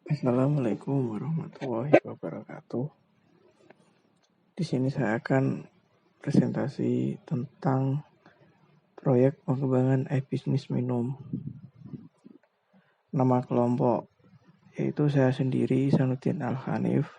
Assalamualaikum warahmatullahi wabarakatuh. Di sini saya akan presentasi tentang proyek pengembangan e-bisnis minum. Nama kelompok yaitu saya sendiri, Isanuddin Al-Hanif.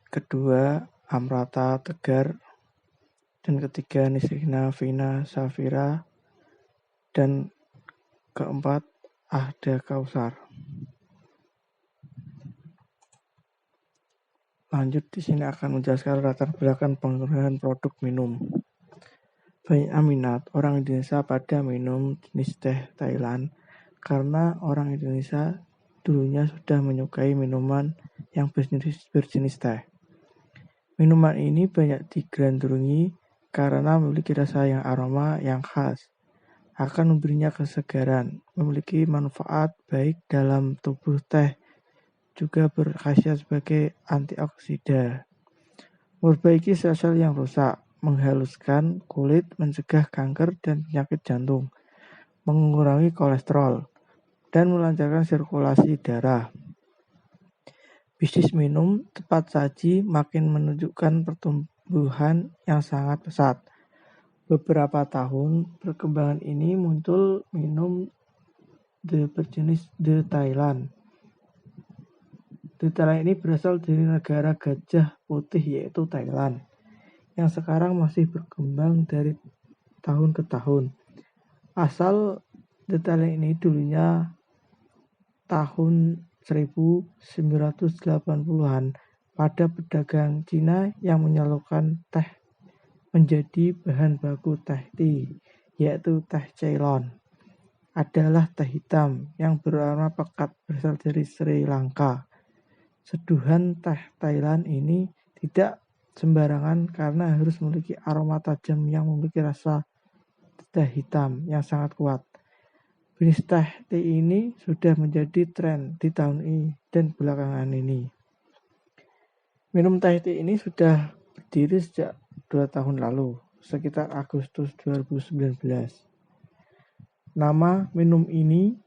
Kedua, Amrata Tegar. Dan ketiga, Nisrina Vina Safira. Dan keempat, Ahda Kausar. Lanjut, di sini akan menjelaskan latar belakang pengembangan produk minum. Banyak minat orang Indonesia pada minum jenis teh Thailand karena orang Indonesia dulunya sudah menyukai minuman yang berjenis teh. Minuman ini banyak digandrungi karena memiliki rasa yang aroma yang khas, akan memberinya kesegaran, memiliki manfaat baik dalam tubuh teh, juga berkhasiat sebagai antioksida, memperbaiki sel-sel yang rusak, menghaluskan kulit, mencegah kanker dan penyakit jantung, mengurangi kolesterol, dan melancarkan sirkulasi darah. Bisnis minum tepat saji makin menunjukkan pertumbuhan yang sangat pesat. Beberapa tahun perkembangan ini muncul minum berjenis The Thailand. The Thailand ini berasal dari negara gajah putih yaitu Thailand, yang sekarang masih berkembang dari tahun ke tahun. Asal The Thailand ini dulunya tahun 1980-an pada pedagang Cina yang menyalurkan teh menjadi bahan baku teh tea, yaitu teh Ceylon. Adalah teh hitam yang berwarna pekat berasal dari Sri Lanka. Seduhan teh Thailand ini tidak sembarangan karena harus memiliki aroma tajam yang memiliki rasa teh hitam yang sangat kuat. Jenis teh tea ini sudah menjadi tren di tahun ini dan belakangan ini. Minum teh tea ini sudah berdiri sejak 2 tahun lalu, sekitar Agustus 2019. Nama minum ini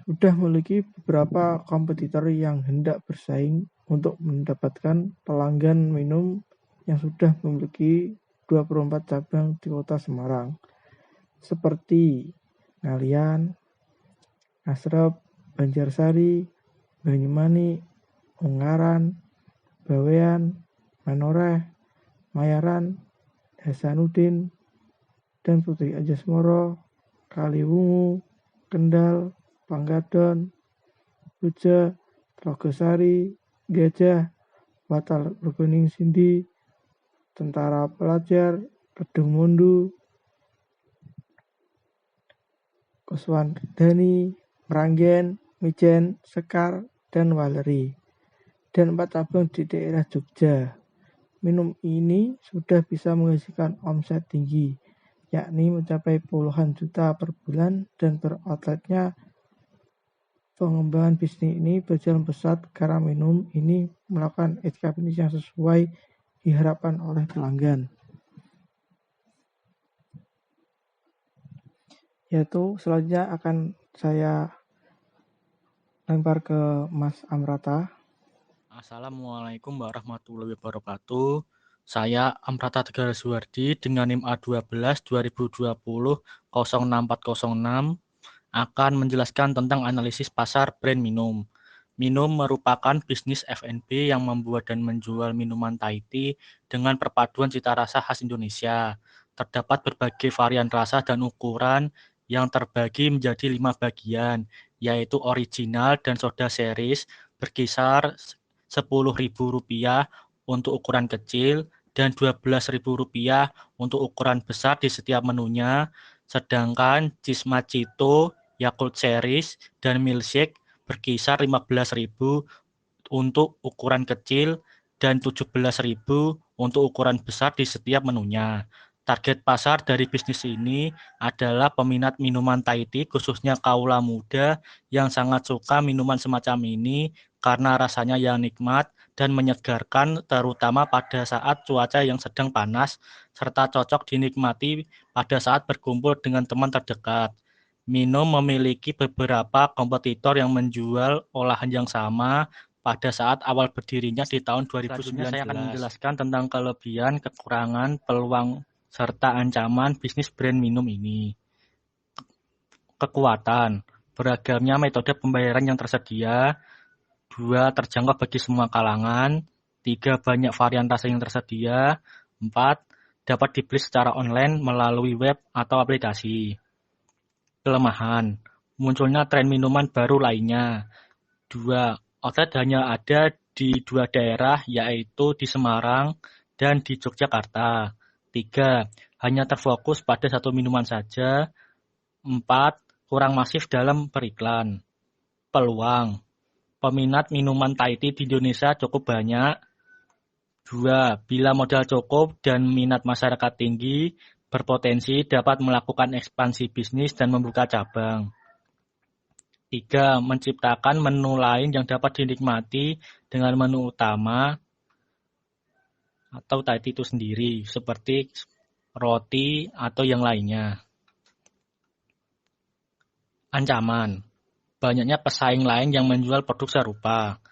sudah memiliki beberapa kompetitor yang hendak bersaing untuk mendapatkan pelanggan minum yang sudah memiliki 24 cabang di kota Semarang, seperti Ngalian, Asrep, Banjarsari, Banyumanik, Ungaran, Bawean, Manoreh, Mayaran, Hasanuddin, dan Putri Ajasmoro, Kaliwungu, Kendal, Panggadon, Puja, Telogosari, Gajah, Watal Berkuning Sindi, Tentara Pelajar, Kedung Mundu, Koswan Dani, Meranggen, Mijen, Sekar, dan Waleri, dan 4 cabang di daerah Jogja. Minum ini sudah bisa menghasilkan omset tinggi, yakni mencapai puluhan juta per bulan, dan per outletnya pengembangan bisnis ini berjalan pesat karena minum ini melakukan etika bisnis yang sesuai diharapkan oleh pelanggan. Yaitu selanjutnya akan saya lempar ke Mas Amrata. Assalamualaikum warahmatullahi wabarakatuh. Saya Amrata Tegar Suwardi dengan NIM A12 2020 06406 akan menjelaskan tentang analisis pasar brand minum. Minum merupakan bisnis F&B yang membuat dan menjual minuman Thai tea dengan perpaduan cita rasa khas Indonesia. Terdapat berbagai varian rasa dan ukuran yang terbagi menjadi 5 bagian, yaitu original dan soda series berkisar Rp10.000 untuk ukuran kecil dan Rp12.000 untuk ukuran besar di setiap menunya. Sedangkan Cismacito, Yakult Series, dan Milkshake berkisar Rp15.000 untuk ukuran kecil dan Rp17.000 untuk ukuran besar di setiap menunya. Target pasar dari bisnis ini adalah peminat minuman Thai tea, khususnya kaula muda yang sangat suka minuman semacam ini karena rasanya yang nikmat dan menyegarkan, terutama pada saat cuaca yang sedang panas, serta cocok dinikmati pada saat berkumpul dengan teman terdekat. Minum memiliki beberapa kompetitor yang menjual olahan yang sama pada saat awal berdirinya di tahun 2019. Selanjutnya saya akan menjelaskan tentang kelebihan, kekurangan, peluang, serta ancaman bisnis brand minum ini. Kekuatan, beragamnya metode pembayaran yang tersedia. 2. Terjangkau bagi semua kalangan. 3. Banyak varian rasa yang tersedia. 4. Dapat dibeli secara online melalui web atau aplikasi. Kelemahan, munculnya tren minuman baru lainnya. 2. Outlet hanya ada di 2 daerah, yaitu di Semarang dan di Yogyakarta. 3. Hanya terfokus pada satu minuman saja. 4. Kurang masif dalam beriklan. Peluang, peminat minuman Thai tea di Indonesia cukup banyak. 2. Bila modal cukup dan minat masyarakat tinggi, berpotensi dapat melakukan ekspansi bisnis dan membuka cabang. 3. Menciptakan menu lain yang dapat dinikmati dengan menu utama atau Thai tea itu sendiri, seperti roti atau yang lainnya. Ancaman, banyaknya pesaing lain yang menjual produk serupa.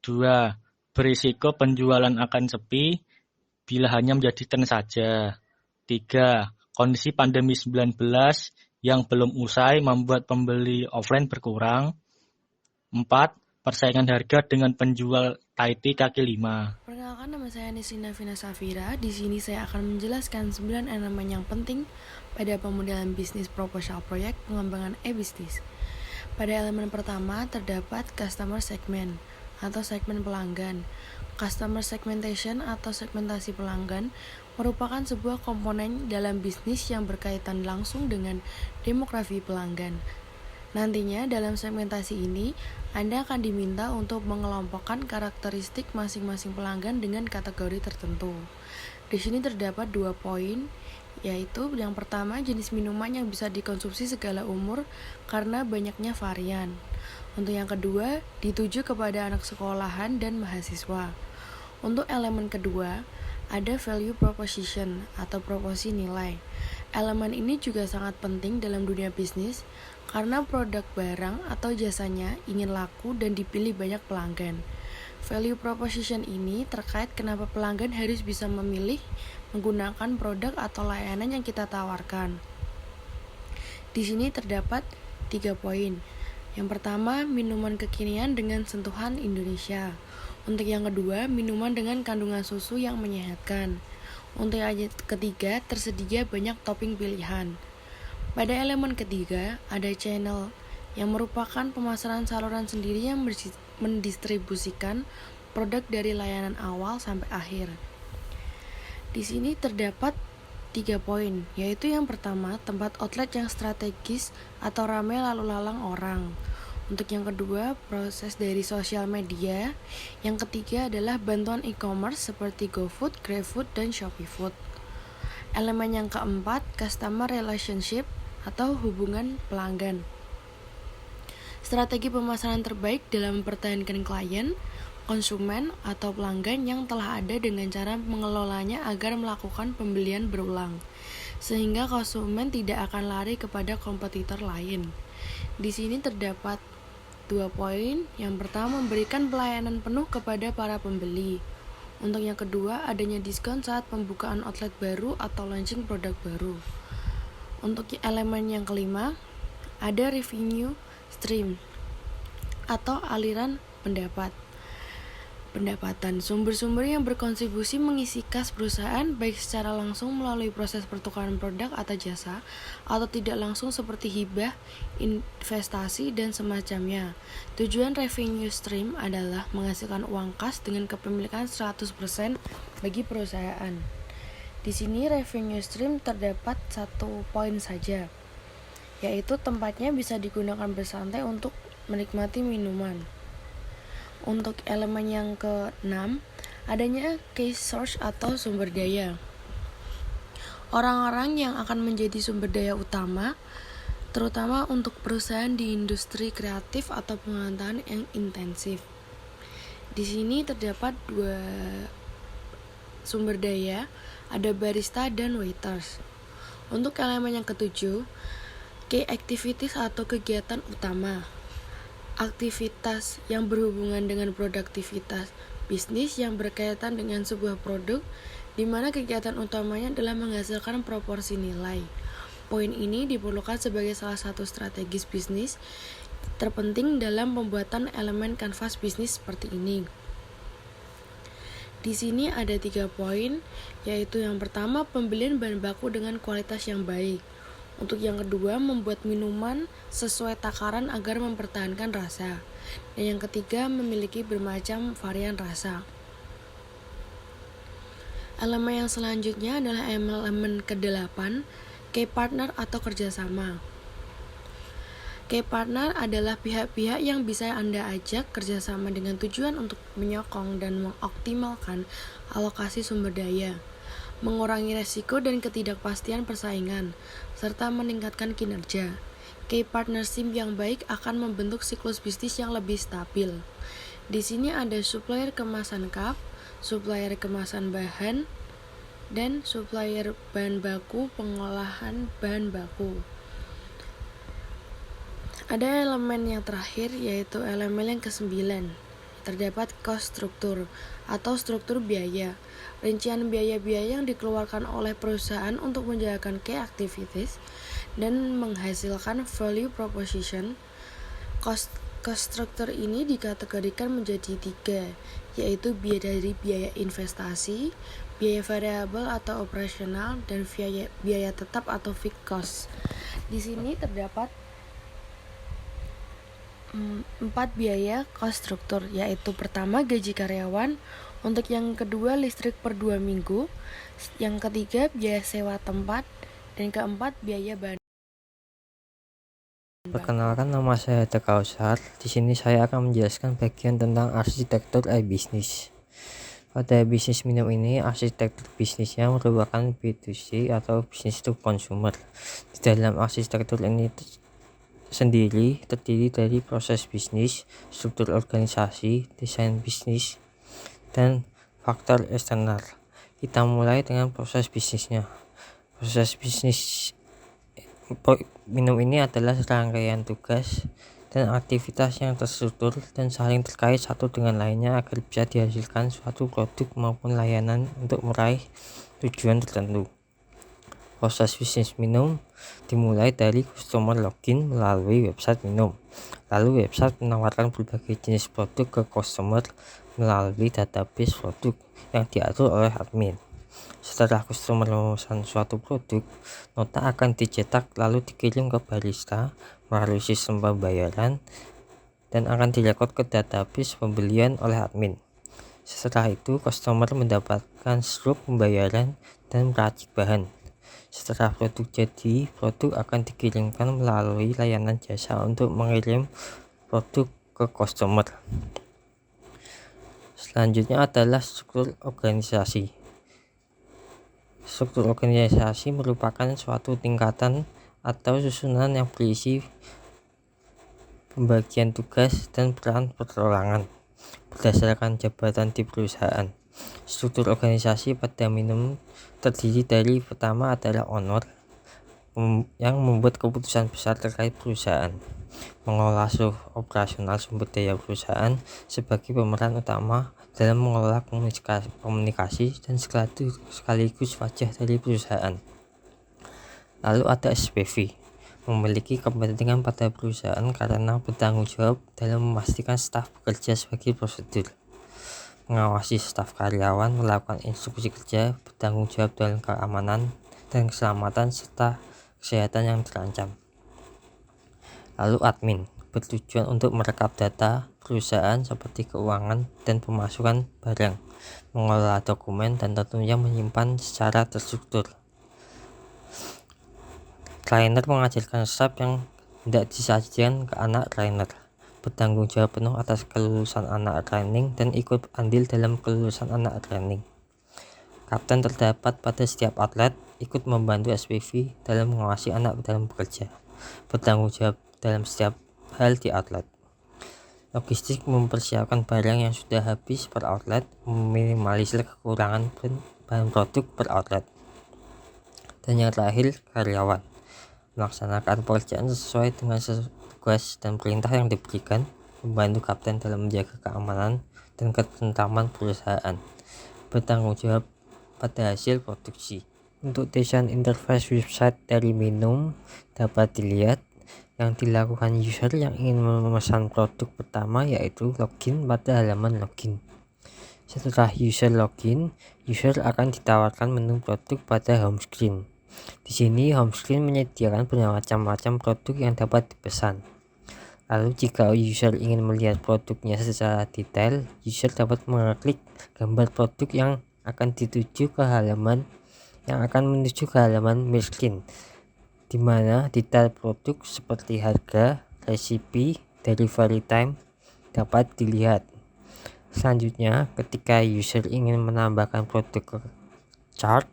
2. Berisiko penjualan akan sepi bila hanya menjadi tren saja. 3. Kondisi pandemi 19 yang belum usai membuat pembeli offline berkurang. 4. Persaingan harga dengan penjual Thai tea kaki lima. Perkenalkan, nama saya Nisrina Vina Safira. Di sini saya akan menjelaskan 9 elemen yang penting pada pemodelan bisnis proposal proyek pengembangan e-bisnis. Pada elemen pertama terdapat customer segment atau segmen pelanggan. Customer segmentation atau segmentasi pelanggan merupakan sebuah komponen dalam bisnis yang berkaitan langsung dengan demografi pelanggan. Nantinya dalam segmentasi ini, Anda akan diminta untuk mengelompokkan karakteristik masing-masing pelanggan dengan kategori tertentu. Di sini terdapat 2 poin, yaitu yang pertama jenis minuman yang bisa dikonsumsi segala umur karena banyaknya varian. Untuk yang kedua, dituju kepada anak sekolahan dan mahasiswa. Untuk elemen kedua, ada value proposition atau proporsi nilai. Elemen ini juga sangat penting dalam dunia bisnis karena produk barang atau jasanya ingin laku dan dipilih banyak pelanggan. Value proposition ini terkait kenapa pelanggan harus bisa memilih menggunakan produk atau layanan yang kita tawarkan. Di sini terdapat 3 poin. Yang pertama, minuman kekinian dengan sentuhan Indonesia. Untuk yang kedua, minuman dengan kandungan susu yang menyehatkan. Untuk yang ketiga, tersedia banyak topping pilihan. Pada elemen ketiga, ada channel yang merupakan pemasaran saluran sendiri yang mendistribusikan produk dari layanan awal sampai akhir. Di sini terdapat 3 poin, yaitu yang pertama, tempat outlet yang strategis atau ramai lalu lalang orang. Untuk yang kedua, proses dari sosial media. Yang ketiga adalah bantuan e-commerce seperti GoFood, GrabFood, dan ShopeeFood. Elemen yang keempat, customer relationship atau hubungan pelanggan. Strategi pemasaran terbaik dalam mempertahankan klien, konsumen, atau pelanggan yang telah ada dengan cara mengelolanya agar melakukan pembelian berulang, sehingga konsumen tidak akan lari kepada kompetitor lain. Di sini terdapat 2 poin. Yang pertama, memberikan pelayanan penuh kepada para pembeli. Untuk yang kedua, adanya diskon saat pembukaan outlet baru atau launching produk baru. Untuk elemen yang kelima, ada revenue stream atau aliran pendapatan. Sumber-sumber yang berkontribusi mengisi kas perusahaan baik secara langsung melalui proses pertukaran produk atau jasa atau tidak langsung seperti hibah, investasi, dan semacamnya. Tujuan revenue stream adalah menghasilkan uang kas dengan kepemilikan 100% bagi perusahaan. Di sini revenue stream terdapat 1 poin saja, yaitu tempatnya bisa digunakan bersantai untuk menikmati minuman. Untuk elemen yang ke-6, adanya key source atau sumber daya. Orang-orang yang akan menjadi sumber daya utama, terutama untuk perusahaan di industri kreatif atau pengetahuan yang intensif. Di sini terdapat 2 sumber daya, ada barista dan waiters. Untuk elemen yang ke-7, Key activities atau kegiatan utama. Aktivitas yang berhubungan dengan produktivitas bisnis yang berkaitan dengan sebuah produk, di mana kegiatan utamanya adalah menghasilkan proporsi nilai. Poin ini diperlukan sebagai salah satu strategis bisnis terpenting dalam pembuatan elemen kanvas bisnis seperti ini. Di sini ada 3 poin, yaitu yang pertama pembelian bahan baku dengan kualitas yang baik. Untuk yang kedua, membuat minuman sesuai takaran agar mempertahankan rasa. Dan yang ketiga, memiliki bermacam varian rasa. Elemen yang selanjutnya adalah elemen ke-8, key partner atau kerjasama. Key partner adalah pihak-pihak yang bisa Anda ajak kerjasama dengan tujuan untuk menyokong dan mengoptimalkan alokasi sumber daya, mengurangi resiko dan ketidakpastian persaingan, serta meningkatkan kinerja. Key partnership yang baik akan membentuk siklus bisnis yang lebih stabil. Di sini ada supplier kemasan cup, supplier kemasan bahan, dan supplier bahan baku pengolahan bahan baku. Ada elemen yang terakhir, yaitu elemen yang ke-9. Terdapat cost structure atau struktur biaya. Rincian biaya-biaya yang dikeluarkan oleh perusahaan untuk menjalankan key activities dan menghasilkan value proposition. Cost structure ini dikategorikan menjadi 3, yaitu dari biaya investasi, biaya variabel atau operasional, dan biaya tetap atau fixed cost. Di sini terdapat 4 biaya cost struktur, yaitu pertama gaji karyawan, untuk yang kedua listrik per 2 minggu, yang ketiga biaya sewa tempat, dan keempat biaya bahan. Perkenalkan, nama saya Tekausar. Di sini saya akan menjelaskan bagian tentang arsitektur e-bisnis. Pada bisnis minum ini, arsitektur bisnisnya merupakan B2C atau business to consumer. Di dalam arsitektur ini sendiri terdiri dari proses bisnis, struktur organisasi, desain bisnis, dan faktor eksternal. Kita mulai dengan proses bisnisnya. Proses bisnis minum ini adalah serangkaian tugas dan aktivitas yang terstruktur dan saling terkait satu dengan lainnya agar bisa dihasilkan suatu produk maupun layanan untuk meraih tujuan tertentu. Proses bisnis minum dimulai dari customer login melalui website minum. Lalu website menawarkan berbagai jenis produk ke customer melalui database produk yang diatur oleh admin. Setelah customer memesan suatu produk, nota akan dicetak lalu dikirim ke barista melalui sistem pembayaran dan akan direkod ke database pembelian oleh admin. Setelah itu, customer mendapatkan slip pembayaran dan meracik bahan. Setelah produk jadi, produk akan dikirimkan melalui layanan jasa untuk mengirim produk ke customer. Selanjutnya adalah struktur organisasi. Struktur organisasi merupakan suatu tingkatan atau susunan yang berisi pembagian tugas dan peran perorangan berdasarkan jabatan di perusahaan. Struktur organisasi pada minum terdiri dari pertama adalah owner yang membuat keputusan besar terkait perusahaan, mengelola seluruh operasional sumber daya perusahaan sebagai pemeran utama dalam mengelola komunikasi dan sekaligus wajah dari perusahaan. Lalu ada SPV, memiliki kepentingan pada perusahaan karena bertanggung jawab dalam memastikan staf bekerja sebagai prosedur, mengawasi staf karyawan, melakukan instruksi kerja, bertanggung jawab dalam keamanan dan keselamatan serta kesehatan yang terancam. Lalu admin, bertujuan untuk merekap data perusahaan seperti keuangan dan pemasukan barang, mengelola dokumen, dan tentunya menyimpan secara terstruktur. Trainer mengajarkan resep yang tidak disajikan ke anak trainer, bertanggung jawab penuh atas kelulusan anak training dan ikut andil dalam kelulusan anak training. Kapten terdapat pada setiap atlet, ikut membantu SPV dalam mengawasi anak dalam bekerja, bertanggung jawab dalam setiap hal di outlet. Logistik mempersiapkan barang yang sudah habis per outlet, meminimalisir kekurangan bahan produk per outlet. Dan yang terakhir, karyawan melaksanakan pekerjaan sesuai dengan tugas dan perintah yang diberikan, membantu kapten dalam menjaga keamanan dan ketentraman perusahaan, bertanggung jawab pada hasil produksi. Untuk desain interface website dari Minum dapat dilihat yang dilakukan user yang ingin memesan produk pertama, yaitu login pada halaman login. Setelah user login, user akan ditawarkan menu produk pada home screen. Di sini home screen menyediakan bermacam-macam produk yang dapat dipesan. Lalu jika user ingin melihat produknya secara detail, user dapat mengklik gambar produk yang akan menuju ke halaman miskin, di mana detail produk seperti harga, resipi, delivery time dapat dilihat. Selanjutnya, ketika user ingin menambahkan produk ke chart,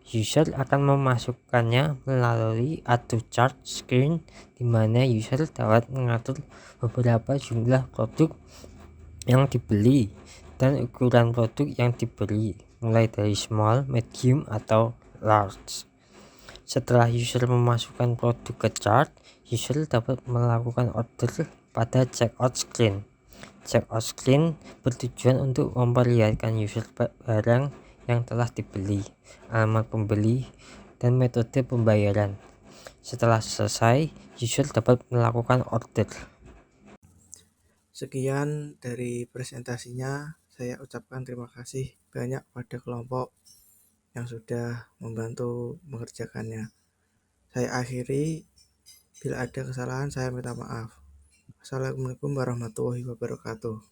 user akan memasukkannya melalui Add to Chart screen, di mana user dapat mengatur beberapa jumlah produk yang dibeli dan ukuran produk yang dibeli, mulai dari small, medium, atau large. Setelah user memasukkan produk ke chart, user dapat melakukan order pada checkout screen. Checkout screen bertujuan untuk memperlihatkan user barang yang telah dibeli, alamat pembeli, dan metode pembayaran. Setelah selesai, user dapat melakukan order. Sekian dari presentasinya. Saya ucapkan terima kasih banyak pada kelompok yang sudah membantu mengerjakannya. Saya akhiri, bila ada kesalahan saya minta maaf. Assalamualaikum warahmatullahi wabarakatuh.